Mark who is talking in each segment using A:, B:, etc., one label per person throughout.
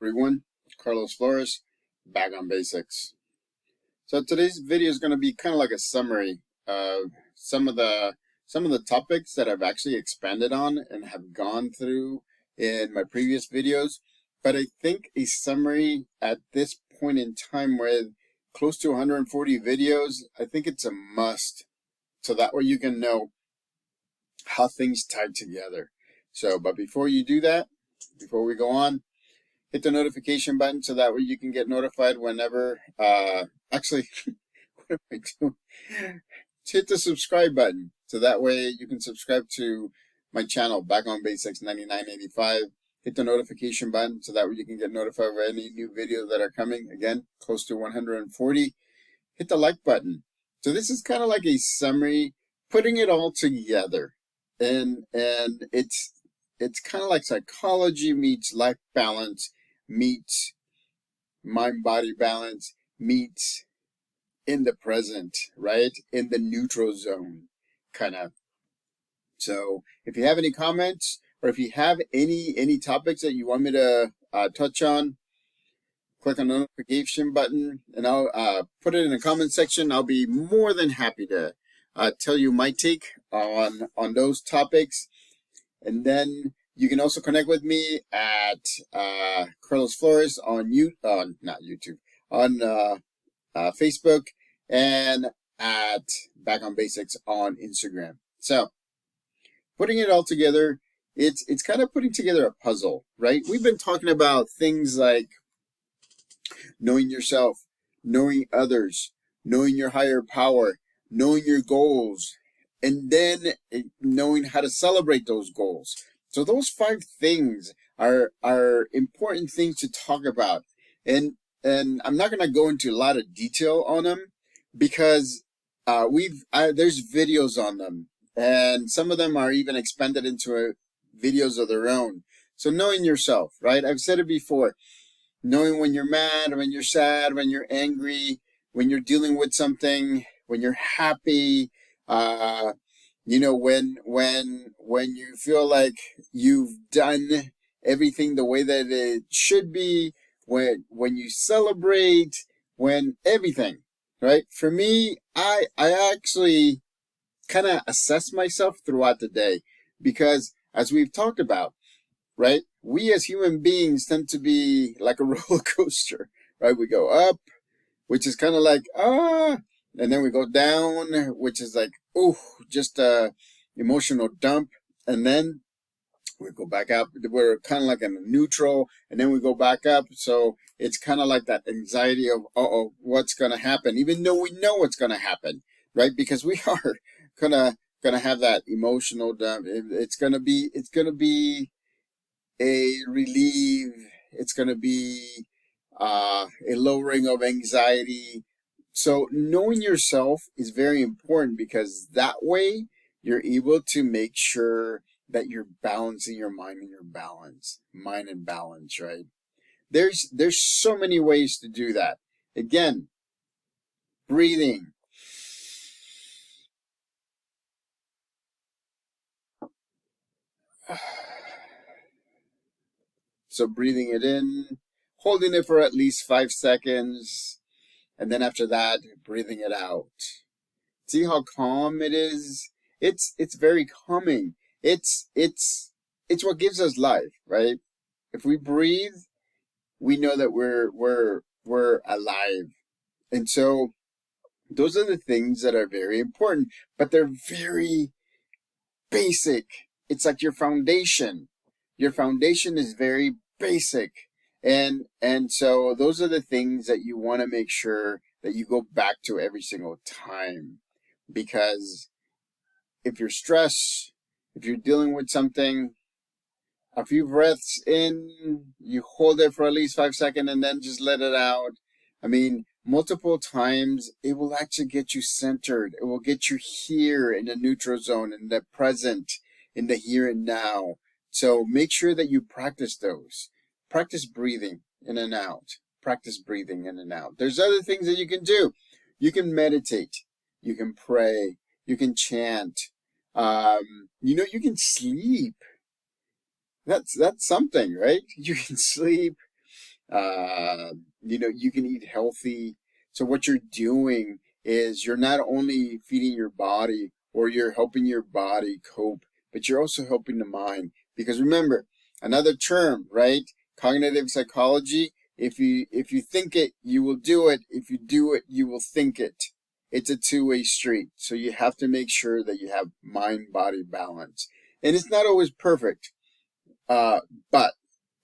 A: Everyone, Carlos Flores, back on basics. So today's video is going to be kind of like a summary of some of the topics that I've actually expanded on and have gone through in my previous videos. But I think a summary at this point in time with close to 140 videos, I think it's a must. So that way you can know how things tie together. But before you do that, before we go on, hit the notification button so that way you can get notified whenever actually what am I doing? Hit the subscribe button so that way you can subscribe to my channel Back on Basics 9985. Hit the notification button so that way you can get notified of any new videos that are coming. Again, close to 140. Hit the like button. So this is kind of like a summary, putting it all together, and it's kind of like psychology meets life balance meets mind-body balance meets in the present, right? In the neutral zone, kind of. So if you have any comments or if you have any topics that you want me to touch on, click on the notification button and I'll put it in the comment section. I'll be more than happy to tell you my take on those topics. And then you can also connect with me at Carlos Flores on not YouTube, on Facebook, and at Back on Basics on Instagram. So putting it all together, it's kind of putting together a puzzle, right? We've been talking about things like knowing yourself, knowing others, knowing your higher power, knowing your goals, and then knowing how to celebrate those goals. So those 5 things are important things to talk about. And I'm not going to go into a lot of detail on them because there's videos on them, and some of them are even expanded into videos of their own. So knowing yourself, right? I've said it before. Knowing when you're mad, when you're sad, when you're angry, when you're dealing with something, when you're happy, when you feel like you've done everything the way that it should be, when you celebrate, when everything, right? For me, I actually kind of assess myself throughout the day because, as we've talked about, right, we as human beings tend to be like a roller coaster, right? We go up, which is kind of like, and then we go down, which is like, just a emotional dump. And then we go back up. We're kind of like in a neutral, and then we go back up. So it's kind of like that anxiety of, what's going to happen? Even though we know what's going to happen, right? Because we are gonna have that emotional dump. It's gonna be a relief. It's going to be a lowering of anxiety. So knowing yourself is very important because that way you're able to make sure that you're balancing your mind and mind and balance, right? There's so many ways to do that. Again, breathing. So breathing it in, holding it for at least 5 seconds, and then after that, breathing it out. See how calm it is? It's very calming. It's what gives us life, right? If we breathe, we know that we're alive. And so those are the things that are very important, but they're very basic. It's like your foundation. Your foundation is very basic. And so those are the things that you want to make sure that you go back to every single time. Because if you're stressed, if you're dealing with something, a few breaths in, you hold it for at least 5 seconds and then just let it out. I mean, multiple times, it will actually get you centered. It will get you here in the neutral zone, in the present, in the here and now. So make sure that you practice those. Practice breathing in and out. Practice breathing in and out. There's other things that you can do. You can meditate. You can pray. You can chant. You can sleep. That's something, right? You can sleep. You can eat healthy. So what you're doing is you're not only feeding your body or you're helping your body cope, but you're also helping the mind. Because remember, another term, right? Cognitive psychology. If you think it, you will do it. If you do it, you will think it. It's a two-way street. So you have to make sure that you have mind-body balance. And it's not always perfect, but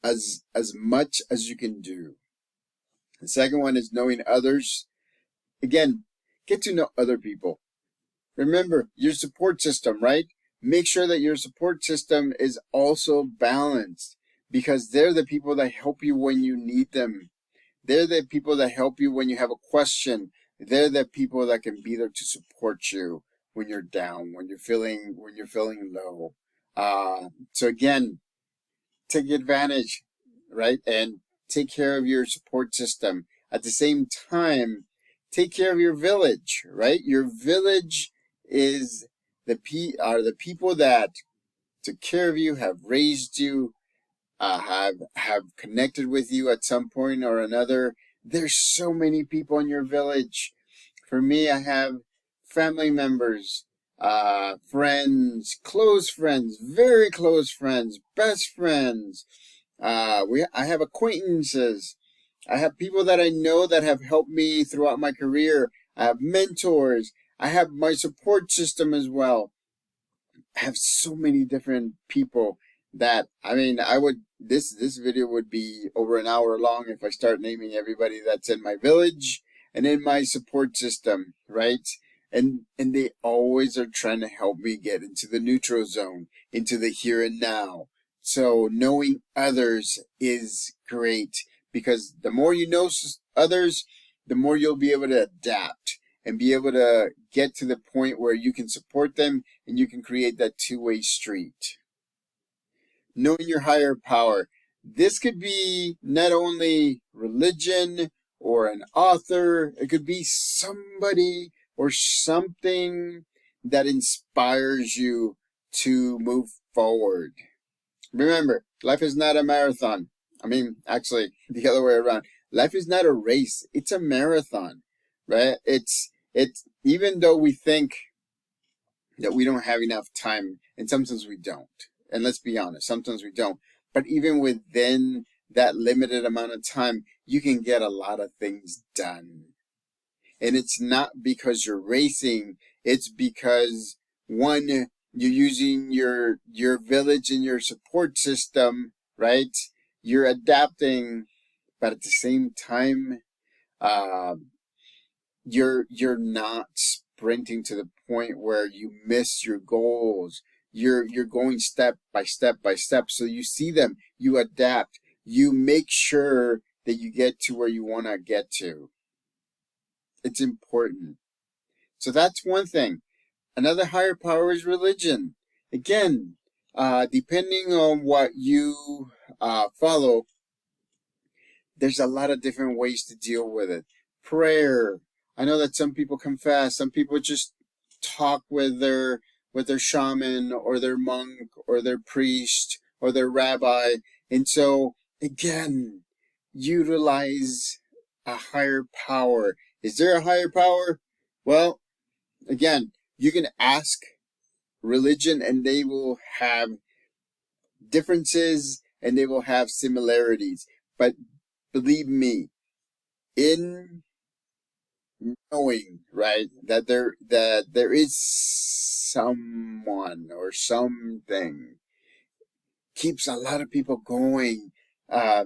A: as much as you can do. The second one is knowing others. Again, get to know other people. Remember your support system, right? Make sure that your support system is also balanced, because they're the people that help you when you need them. They're the people that help you when you have a question. They're the people that can be there to support you when you're down, when you're feeling low. So again, take advantage, right? And take care of your support system. At the same time, take care of your village, right? Your village is the people that took care of you, have raised you, have connected with you at some point or another. There's so many people in your village. For me, I have family members, friends, close friends, very close friends, best friends. I have acquaintances. I have people that I know that have helped me throughout my career. I have mentors. I have my support system as well. I have so many different people that, this video would be over an hour long if I start naming everybody that's in my village and in my support system, right? And they always are trying to help me get into the neutral zone, into the here and now. So knowing others is great, because the more you know others, the more you'll be able to adapt and be able to get to the point where you can support them and you can create that two-way street. Knowing your higher power. This could be not only religion or an author, it could be somebody or something that inspires you to move forward. Remember, life is not a marathon. Actually, the other way around. Life is not a race. It's a marathon, right? It's even though we think that we don't have enough time, and sometimes we don't. And let's be honest, sometimes we don't. But even within that limited amount of time, you can get a lot of things done. And it's not because you're racing. It's because, one, you're using your village and your support system, right? You're adapting, but at the same time, you're not sprinting to the point where you miss your goals. You're going step by step by step. So you see them, you adapt, you make sure that you get to where you want to get to. It's important. So that's one thing. Another higher power is religion. Again, depending on what you follow, there's a lot of different ways to deal with it. Prayer. I know that some people confess, some people just talk with their shaman or their monk or their priest or their rabbi. And so, again, utilize a higher power. Is there a higher power? Well, again, you can ask religion and they will have differences and they will have similarities. But believe me, in knowing, right, that there is someone or something, keeps a lot of people going,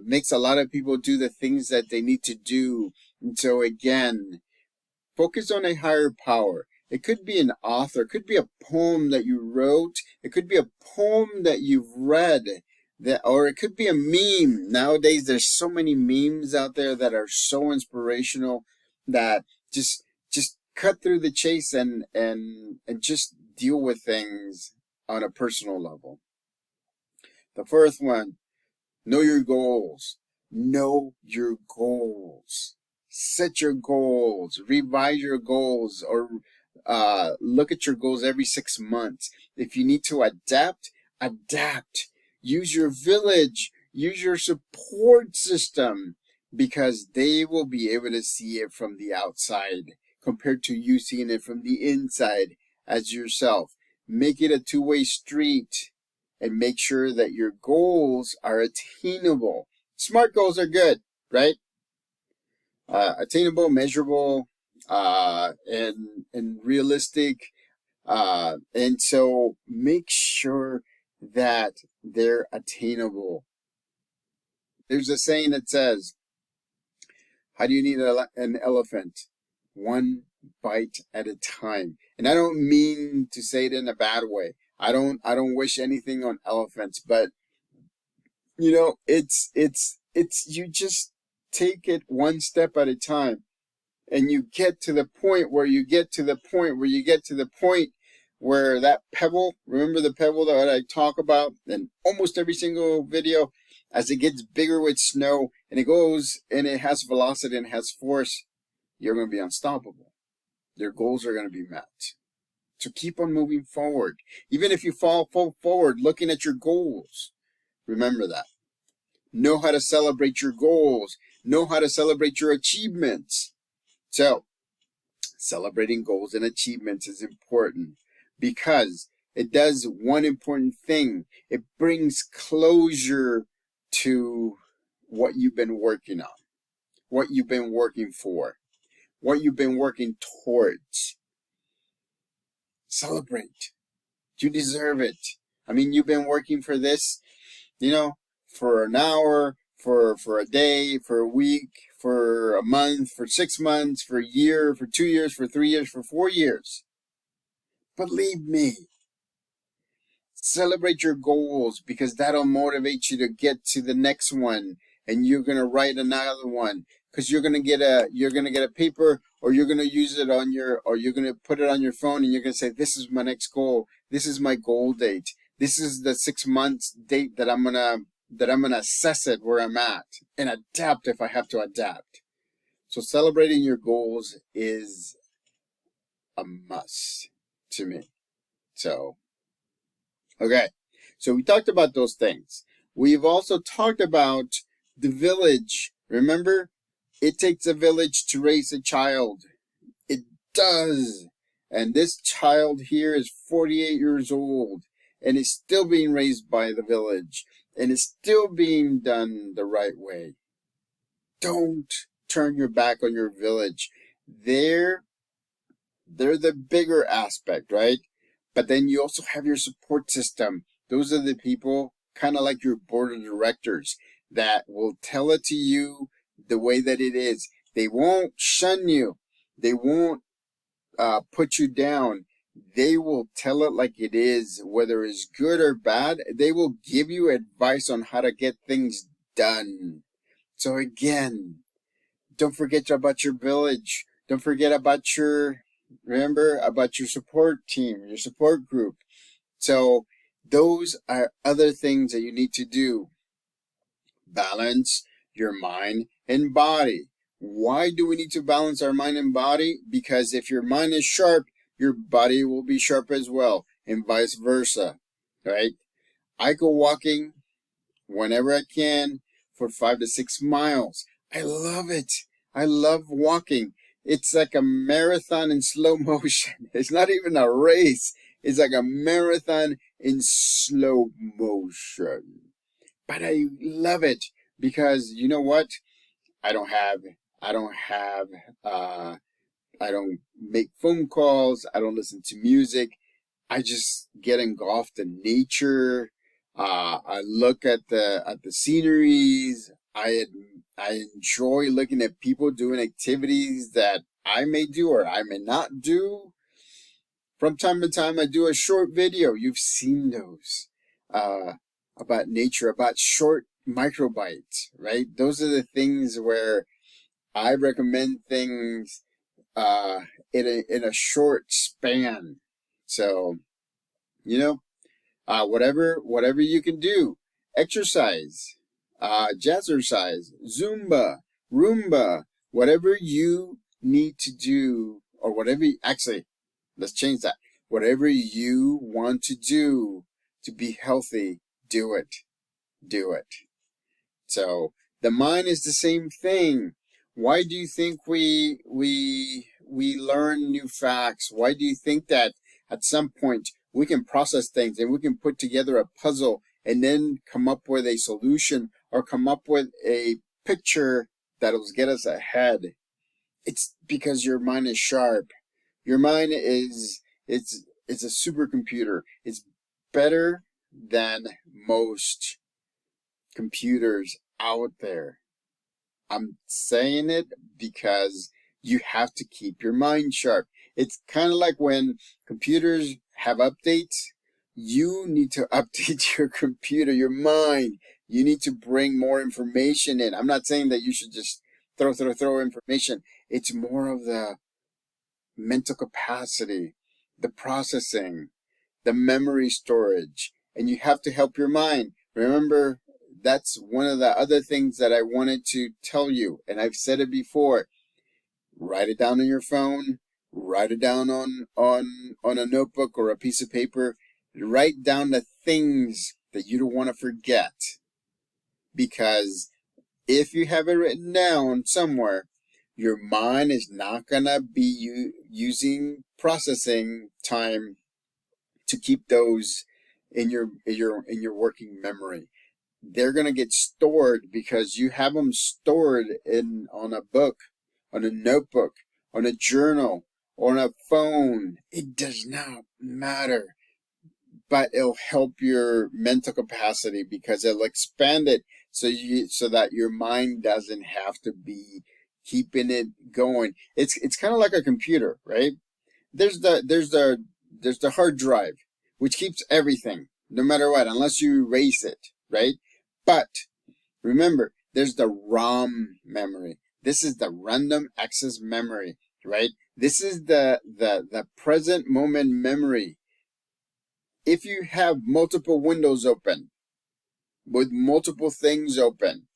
A: makes a lot of people do the things that they need to do. And so again, focus on a higher power. It could be an author, it could be a poem that you wrote, it could be a poem that you've read, or it could be a meme. Nowadays, there's so many memes out there that are so inspirational that just cut through the chase and just deal with things on a personal level. The first one, know your goals. Know your goals. Set your goals. Revise your goals, or look at your goals every 6 months. If you need to adapt, adapt. Use your village. Use your support system, because they will be able to see it from the outside compared to you seeing it from the inside as yourself. Make it a two-way street and make sure that your goals are attainable. SMART goals are good, right? Attainable, measurable, and realistic. And so make sure that they're attainable. There's a saying that says, how do you need an elephant? One bite at a time. And I don't mean to say it in a bad way. I don't wish anything on elephants, but you know, it's you just take it one step at a time, and you get to the point where where that pebble, remember the pebble that I talk about in almost every single video, as it gets bigger with snow and it goes and it has velocity and has force, you're going to be unstoppable. Your goals are going to be met. So keep on moving forward. Even if you fall forward looking at your goals, remember that. Know how to celebrate your goals. Know how to celebrate your achievements. So, celebrating goals and achievements is important because it does one important thing. It brings closure to what you've been working on, what you've been working for, what you've been working towards. Celebrate. You deserve it. I mean, you've been working for this, you know, for an hour, for a day, for a week, for a month, for 6 months, for a year, for 2 years, for 3 years, for 4 years. Believe me, celebrate your goals, because that'll motivate you to get to the next one, and you're gonna write another one, because you're gonna get a paper, or you're gonna use it on or you're gonna put it on your phone, and you're gonna say, this is my next goal. This is my goal date. This is the 6 months date that I'm gonna assess it where I'm at and adapt if I have to adapt. So celebrating your goals is a must to me. So, okay. So we talked about those things. We've also talked about the village. Remember, it takes a village to raise a child. It does. And this child here is 48 years old and is still being raised by the village and is still being done the right way. Don't turn your back on your village. They're the bigger aspect, right? But then you also have your support system. Those are the people, kind of like your board of directors, that will tell it to you the way that it is. They won't shun you. They won't put you down. They will tell it like it is, whether it's good or bad. They will give you advice on how to get things done. So again, don't forget about your village. Don't forget about remember about your support team, your support group. So those are other things that you need to do. Balance your mind and body. Why do we need to balance our mind and body? Because if your mind is sharp, your body will be sharp as well, and vice versa, right? I go walking whenever I can for 5 to 6 miles. I love it. I love walking. It's like a marathon in slow motion. It's not even a race. It's like a marathon in slow motion. But I love it because you know what? I don't make phone calls. I don't listen to music. I just get engulfed in nature. I look at the sceneries. I enjoy looking at people doing activities that I may do or I may not do. From time to time, I do a short video. You've seen those about nature, about short microbites, right? Those are the things where I recommend things in a short span. So, you know, whatever you can do, exercise, jazzercise, Zumba, Roomba, whatever you need to do, or actually, let's change that. Whatever you want to do to be healthy, do it. Do it. So the mind is the same thing. Why do you think we learn new facts? Why do you think that at some point we can process things and we can put together a puzzle and then come up with a solution or come up with a picture that'll get us ahead? It's because your mind is sharp. Your mind is it's a supercomputer. It's better than most computers out there. I'm saying it because you have to keep your mind sharp. It's kind of like when computers have updates, you need to update your computer, your mind. You need to bring more information in. I'm not saying that you should just throw information. It's more of the mental capacity, the processing, the memory storage, and you have to help your mind. Remember, that's one of the other things that I wanted to tell you, and I've said it before. Write it down on your phone, write it down on a notebook or a piece of paper. Write down the things that you don't want to forget. Because if you have it written down somewhere, your mind is not gonna be using processing time to keep those in your working memory. They're gonna get stored because you have them stored on a book, on a notebook, on a journal, or on a phone. It does not matter, but it'll help your mental capacity because it'll expand it so that your mind doesn't have to be keeping it going. It's kind of like a computer, right? There's the hard drive, which keeps everything, no matter what, unless you erase it, right? But remember, there's the ROM memory. This is the random access memory, right? This is the present moment memory. If you have multiple windows open, with multiple things open,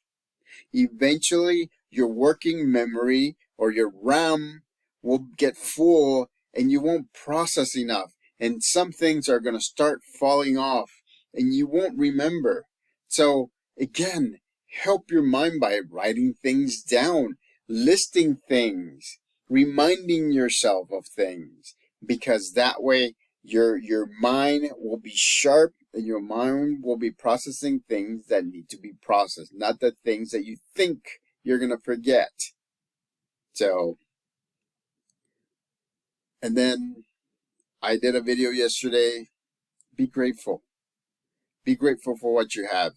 A: eventually your working memory or your RAM will get full and you won't process enough. And some things are going to start falling off and you won't remember. So again, help your mind by writing things down, listing things, reminding yourself of things, because that way your mind will be sharp and your mind will be processing things that need to be processed, not the things that you think you're going to forget. So, and then I did a video yesterday. Be grateful. Be grateful for what you have.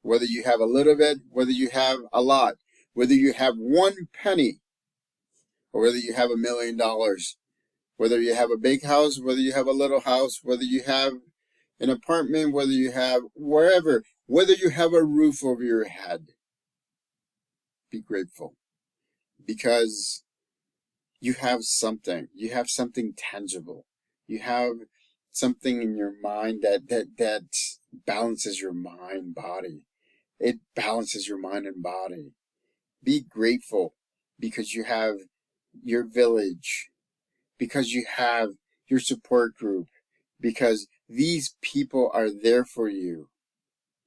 A: Whether you have a little bit, whether you have a lot, whether you have 1 penny, or whether you have $1 million, whether you have a big house, whether you have a little house, whether you have an apartment, whether you have wherever, whether you have a roof over your head, be grateful because you have something tangible. You have something in your mind that balances your mind, body. It balances your mind and body. Be grateful because you have your village, because you have your support group, because these people are there for you.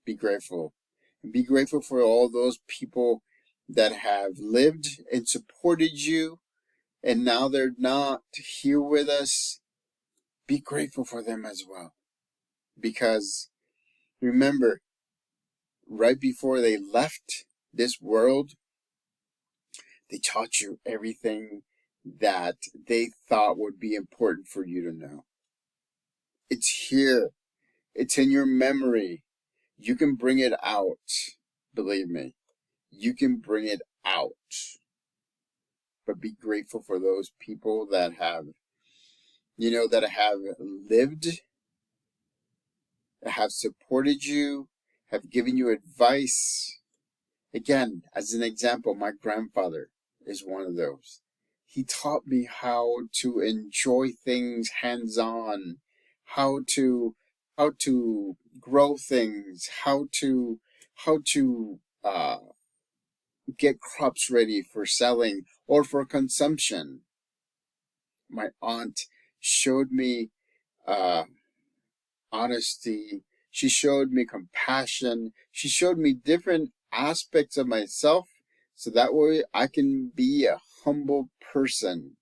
A: Be grateful. And be grateful for all those people that have lived and supported you, and now they're not here with us. Be grateful for them as well. Because remember, right before they left this world, they taught you everything that they thought would be important for you to know. It's here. It's in your memory. You can bring it out. Believe me, you can bring it out. But be grateful for those people that have, that have lived, that have supported you, have given you advice. Again, as an example, my grandfather is one of those. He taught me how to enjoy things hands-on, how to grow things, how to get crops ready for selling or for consumption. My aunt showed me honesty, She showed me compassion. She showed me different aspects of myself so that way I can be a humble person.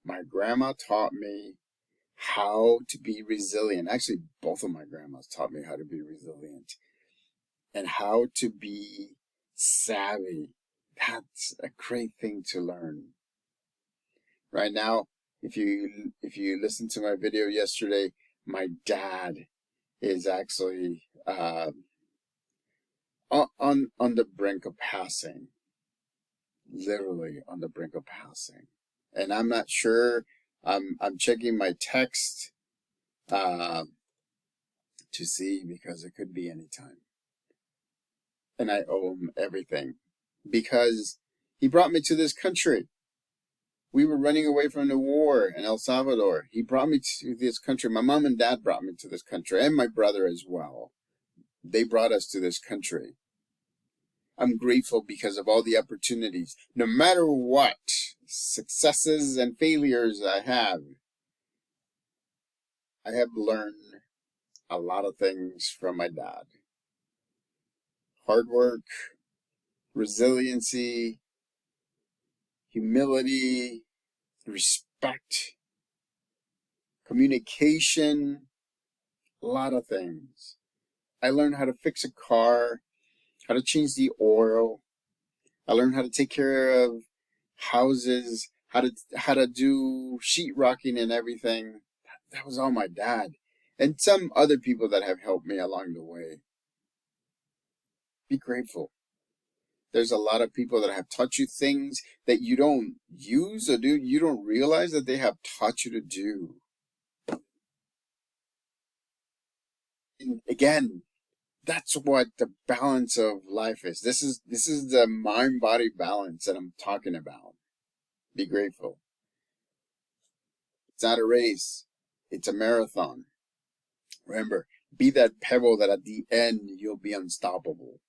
A: My grandma taught me how to be resilient. Actually, both of my grandmas taught me how to be resilient and how to be savvy. That's a great thing to learn. Right now, if you listen to my video yesterday, my dad is actually on the brink of passing, literally on the brink of passing, and I'm not sure. I'm checking my text to see because it could be any time, and I owe him everything because he brought me to this country. We were running away from the war in El Salvador. He brought me to this country. My mom and dad brought me to this country, and my brother as well. They brought us to this country. I'm grateful because of all the opportunities. No matter what successes and failures I have learned a lot of things from my dad. Hard work, resiliency, humility, respect, communication, a lot of things. I learned how to fix a car, how to change the oil. I learned how to take care of houses, how to do sheetrocking and everything. That was all my dad. And some other people that have helped me along the way. Be grateful. There's a lot of people that have taught you things that you don't use or do. You don't realize that they have taught you to do. And again, that's what the balance of life is. This is the mind-body balance that I'm talking about. Be grateful. It's not a race. It's a marathon. Remember, be that pebble that at the end you'll be unstoppable.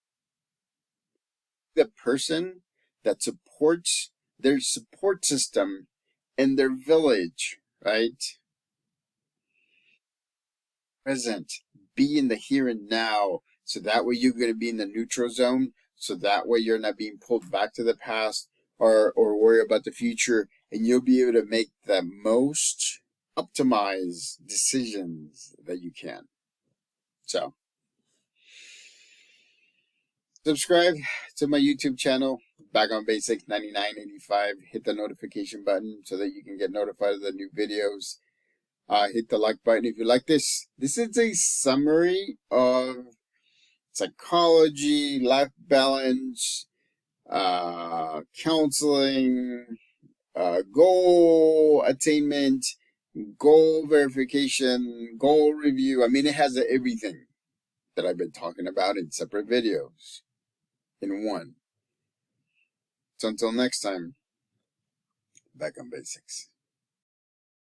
A: The person that supports their support system in their village, right? Present. Be in the here and now. So that way you're going to be in the neutral zone. So that way you're not being pulled back to the past or worry about the future. And you'll be able to make the most optimized decisions that you can. So, subscribe to my YouTube channel, Back on Basics 9985. Hit the notification button so that you can get notified of the new videos. Hit the like button if you like this. This is a summary of psychology, life balance, counseling, goal attainment, goal verification, goal review. I mean, it has everything that I've been talking about in separate videos in one. So until next time, Back on Basics.